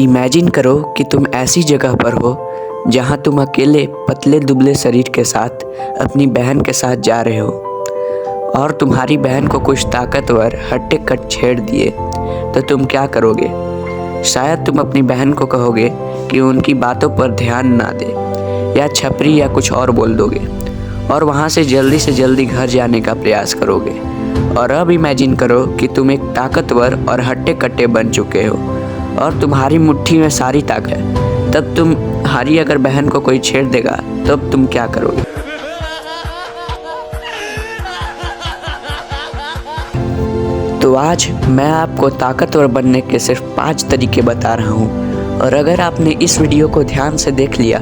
Imagine करो कि तुम ऐसी जगह पर हो जहां तुम अकेले पतले दुबले शरीर के साथ अपनी बहन के साथ जा रहे हो और तुम्हारी बहन को कुछ ताकतवर हट्टे कट छेड़ दिए, तो तुम क्या करोगे? शायद तुम अपनी बहन को कहोगे कि उनकी बातों पर ध्यान ना दे, या छपरी या कुछ और बोल दोगे और वहाँ से जल्दी घर जाने का प्रयास करोगे। और अब इमेजिन करो कि तुम एक ताकतवर और हट्टे कट्टे बन चुके हो और तुम्हारी मुट्ठी में सारी ताकत है। तब तुम्हारी अगर बहन को कोई छेड़ देगा तब तुम क्या करोगे? तो आज मैं आपको ताकतवर बनने के सिर्फ 5 तरीके बता रहा हूँ, और अगर आपने इस वीडियो को ध्यान से देख लिया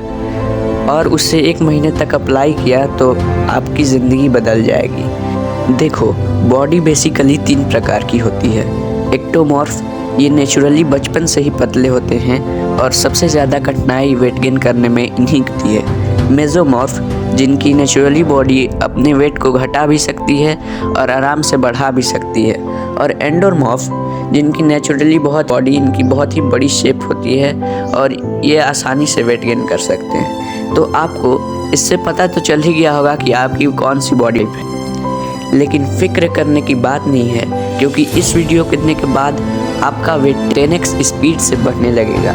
और उससे 1 महीने तक अप्लाई किया तो आपकी ज़िंदगी बदल जाएगी। देखो, बॉडी बेसिकली 3 प्रकार की होती है। एक्टोमॉर्फ, ये नेचुरली बचपन से ही पतले होते हैं और सबसे ज़्यादा कठिनाई वेट गेन करने में इन्हीं की है। मेसोमॉर्फ, जिनकी नेचुरली बॉडी अपने वेट को घटा भी सकती है और आराम से बढ़ा भी सकती है। और एंडोमॉर्फ, जिनकी नेचुरली बॉडी इनकी बहुत ही बड़ी शेप होती है और ये आसानी से वेट गेन कर सकते हैं। तो आपको इससे पता तो चल ही गया होगा कि आपकी कौन सी बॉडी है। लेकिन फिक्र करने की बात नहीं है, क्योंकि इस वीडियो करने के बाद आपका वेट 10x स्पीड से बढ़ने लगेगा।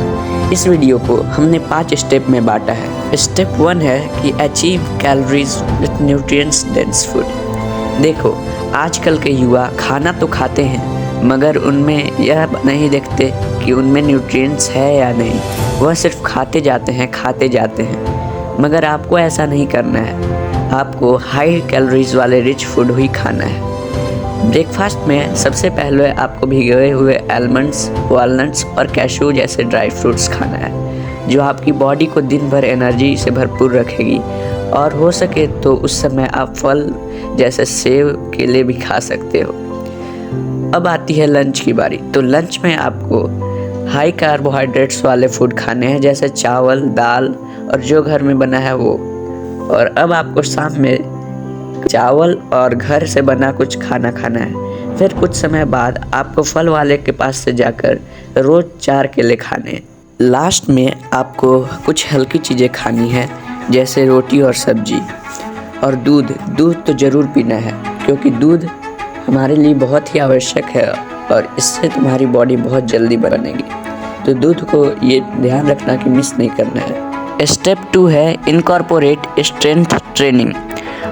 इस वीडियो को हमने 5 स्टेप में बांटा है। स्टेप 1 है कि achieve calories with nutrients dense food. देखो, आजकल के युवा खाना तो खाते हैं मगर उनमें यह नहीं देखते कि उनमें न्यूट्रिएंट्स है या नहीं। वह सिर्फ खाते जाते हैं। मगर आपको ऐसा नहीं करना है। आपको हाई कैलोरीज वाले रिच फूड ही खाना है। ब्रेकफास्ट में सबसे पहले आपको भिगोए हुए आलमंड्स, वॉलनट्स और कैशू जैसे ड्राई फ्रूट्स खाना है, जो आपकी बॉडी को दिन भर एनर्जी से भरपूर रखेगी। और हो सके तो उस समय आप फल जैसे सेब, केले भी खा सकते हो। अब आती है लंच की बारी। तो लंच में आपको हाई कार्बोहाइड्रेट्स वाले फूड खाने हैं, जैसे चावल, दाल और जो घर में बना है वो। और अब आपको शाम में चावल और घर से बना कुछ खाना खाना है। फिर कुछ समय बाद आपको फल वाले के पास से जाकर रोज 4 केले खाने। लास्ट में आपको कुछ हल्की चीज़ें खानी है, जैसे रोटी और सब्जी। और दूध तो ज़रूर पीना है, क्योंकि दूध हमारे लिए बहुत ही आवश्यक है और इससे तुम्हारी बॉडी बहुत जल्दी बनेगी। तो दूध को ये ध्यान रखना कि मिस नहीं करना है। स्टेप 2 है इनकॉर्पोरेट स्ट्रेंथ ट्रेनिंग।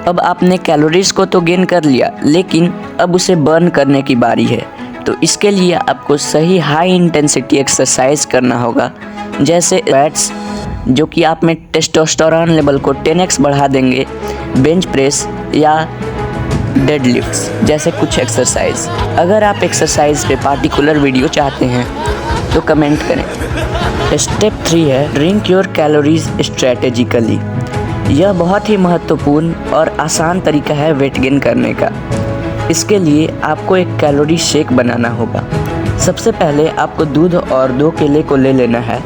अब आपने कैलोरीज को तो गेन कर लिया, लेकिन अब उसे बर्न करने की बारी है। तो इसके लिए आपको सही हाई इंटेंसिटी एक्सरसाइज करना होगा, जैसे फैट्स, जो कि आप में टेस्टोस्टेरोन लेवल को 10x बढ़ा देंगे, बेंच प्रेस या डेडलिफ्ट्स जैसे कुछ एक्सरसाइज। अगर आप एक्सरसाइज पे पार्टिकुलर वीडियो चाहते हैं तो कमेंट करें। स्टेप 3 है ड्रिंक योर कैलोरीज स्ट्रैटेजिकली। यह बहुत ही महत्वपूर्ण और आसान तरीका है वेट गेन करने का। इसके लिए आपको एक कैलोरी शेक बनाना होगा। सबसे पहले आपको दूध और 2 केले को ले लेना है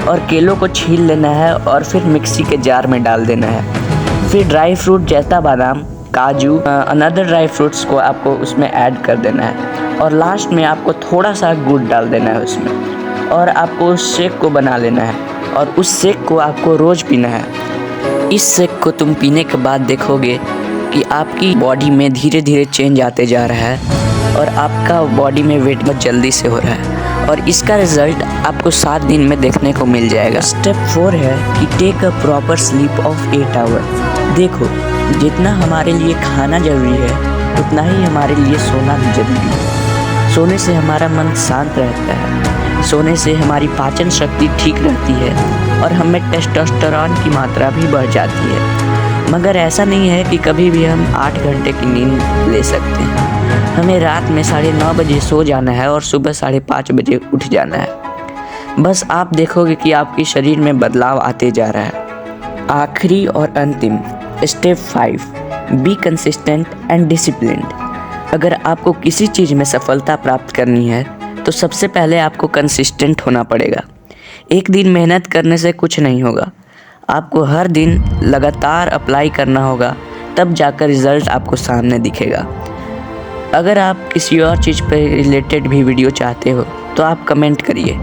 और केलों को छील लेना है और फिर मिक्सी के जार में डाल देना है। फिर ड्राई फ्रूट जैसा बादाम, काजू, अनदर ड्राई फ्रूट्स को आपको उसमें ऐड कर देना है। और लास्ट में आपको थोड़ा सा गुड़ डाल देना है उसमें, और आपको उस शेक को बना लेना है और उस शेक को आपको रोज़ पीना है। इस शेक को तुम पीने के बाद देखोगे कि आपकी बॉडी में धीरे धीरे चेंज आते जा रहा है और आपका बॉडी में वेट बहुत जल्दी से हो रहा है, और इसका रिजल्ट आपको 7 दिन में देखने को मिल जाएगा। स्टेप 4 है कि take a proper sleep of 8 hour. देखो, जितना हमारे लिए खाना जरूरी है उतना ही हमारे लिए सोना भी जरूरी है। सोने से हमारा मन शांत रहता है, सोने से हमारी पाचन शक्ति ठीक रहती है और हमें टेस्टोस्टेरोन की मात्रा भी बढ़ जाती है। मगर ऐसा नहीं है कि कभी भी हम 8 घंटे की नींद ले सकते हैं। हमें रात में 9:30 बजे सो जाना है और सुबह 5:30 बजे उठ जाना है। बस आप देखोगे कि आपके शरीर में बदलाव आते जा रहा है। आखिरी और अंतिम step 5, be consistent and disciplined. अगर आपको किसी चीज़ में सफलता प्राप्त करनी है तो सबसे पहले आपको कंसिस्टेंट होना पड़ेगा। एक दिन मेहनत करने से कुछ नहीं होगा, आपको हर दिन लगातार अप्लाई करना होगा, तब जाकर रिज़ल्ट आपको सामने दिखेगा। अगर आप किसी और चीज़ पर रिलेटेड भी वीडियो चाहते हो तो आप कमेंट करिए।